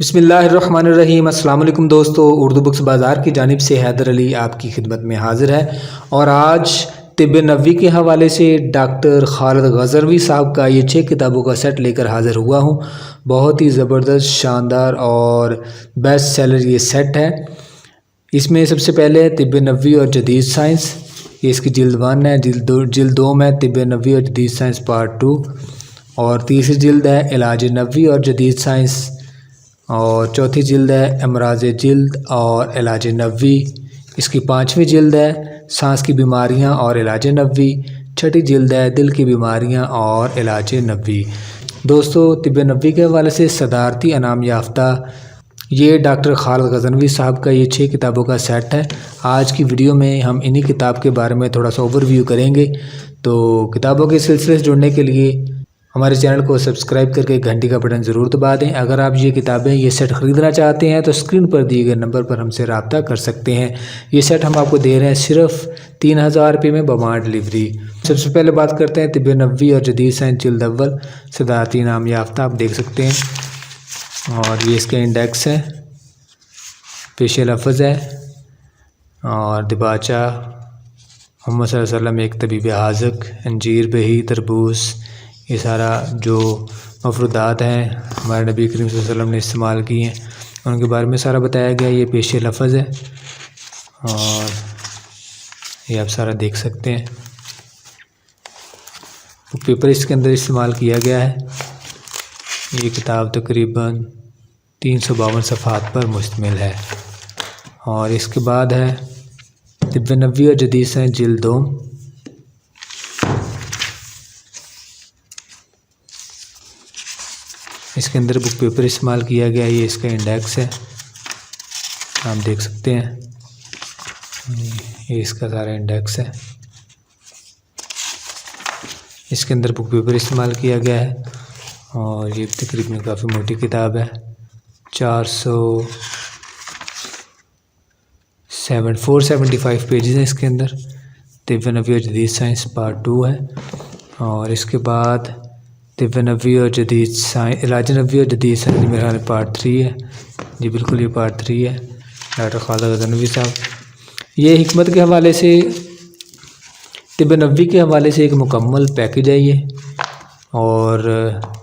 بسم اللہ الرحمن الرحیم۔ السلام علیکم دوستو، اردو بکس بازار کی جانب سے حیدر علی آپ کی خدمت میں حاضر ہے اور آج طب نبوی کے حوالے سے ڈاکٹر خالد غزنوی صاحب کا یہ 6 کتابوں کا سیٹ لے کر حاضر ہوا ہوں۔ بہت ہی زبردست، شاندار اور بیسٹ سیلر یہ سیٹ ہے۔ اس میں سب سے پہلے طب نبوی اور جدید سائنس، یہ اس کی جلد 1 ہے۔ جلد 2 میں طب نبوی اور جدید سائنس پارٹ 2، اور تیسری جلد ہے علاج نبوی اور جدید سائنس، اور چوتھی جلد ہے امراض جلد اور علاج نبوی۔ اس کی 5ویں جلد ہے سانس کی بیماریاں اور علاج نبوی۔ 6ٹھی جلد ہے دل کی بیماریاں اور علاج نبوی۔ دوستو، طب نبوی کے حوالے سے صدارتی انعام یافتہ یہ ڈاکٹر خالد غزنوی صاحب کا یہ 6 کتابوں کا سیٹ ہے۔ آج کی ویڈیو میں ہم انہی کتاب کے بارے میں تھوڑا سا اوور ویو کریں گے۔ تو کتابوں کے سلسلے سے جڑنے کے لیے ہمارے چینل کو سبسکرائب کر کے گھنٹی کا بٹن ضرور دبا دیں۔ اگر آپ یہ کتابیں، یہ سیٹ خریدنا چاہتے ہیں تو اسکرین پر دیے گئے نمبر پر ہم سے رابطہ کر سکتے ہیں۔ یہ سیٹ ہم آپ کو دے رہے ہیں صرف 3000 روپے میں بمار ڈلیوری۔ سب سے پہلے بات کرتے ہیں طب نبوی اور جدید سائنس جلد اول، صدارتی انعام یافتہ، آپ دیکھ سکتے ہیں، اور یہ اس کا انڈیکس ہے، پیش لفظ ہے، اور دباچہ محمد صلی اللہ علیہ وسلم ایک طبیب حاذق، انجیر، بہی، تربوز، یہ سارا جو مفروضات ہیں ہمارے نبی کریم صلی اللہ علیہ وسلم نے استعمال کی ہیں، ان کے بارے میں سارا بتایا گیا۔ یہ پیش لفظ ہے اور یہ آپ سارا دیکھ سکتے ہیں۔ پیپر اس کے اندر استعمال کیا گیا ہے۔ یہ کتاب تقریباً 352 صفحات پر مشتمل ہے، اور اس کے بعد ہے طب نبوی اور جدید سائنس جلد 2۔ اس کے اندر بک پیپر استعمال کیا گیا ہے۔ یہ اس کا انڈیکس ہے، آپ دیکھ سکتے ہیں، یہ اس کا سارا انڈیکس ہے۔ اس کے اندر بک پیپر استعمال کیا گیا ہے، اور یہ تقریباً کافی موٹی کتاب ہے، 475 پیجز ہیں اس کے اندر۔ طب نبوی اور جدید سائنس پارٹ 2 ہے، اور اس کے بعد طب نبوی اور جدید سائنس، علاج نبوی اور جدید سائنس میرا خیال پارٹ 3 ہے۔ جی بالکل، یہ پارٹ 3 ہے، ڈاکٹر خالد غزنوی صاحب۔ یہ حکمت کے حوالے سے، طب نبوی کے حوالے سے ایک مکمل پیکج ہے یہ، اور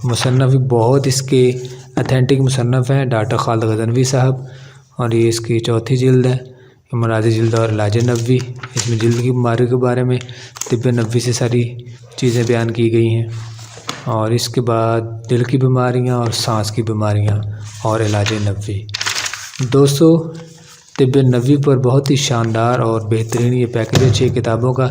مصنف بہت اس کے اتھینٹک مصنف ہیں ڈاکٹر خالد غزنوی صاحب، اور یہ اس کی 4تھی جلد ہے، امراض جلد اور علاج نبوی۔ اس میں جلد کی بیماریوں کے بارے میں طب نبوی سے ساری چیزیں بیان کی گئی ہیں، اور اس کے بعد دل کی بیماریاں اور سانس کی بیماریاں اور علاج نبوی۔ دوستو، طب نبوی پر بہت ہی شاندار اور بہترین یہ پیکج ہے 6 کتابوں کا۔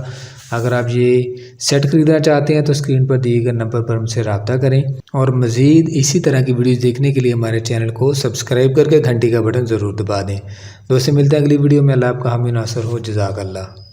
اگر آپ یہ سیٹ خریدنا چاہتے ہیں تو اسکرین پر دیے گئے نمبر پر ہم سے رابطہ کریں، اور مزید اسی طرح کی ویڈیوز دیکھنے کے لیے ہمارے چینل کو سبسکرائب کر کے گھنٹی کا بٹن ضرور دبا دیں۔ دوستو، ملتے ہیں اگلی ویڈیو میں۔ اللہ آپ کا حامی ناصر ہو۔ جزاک اللہ۔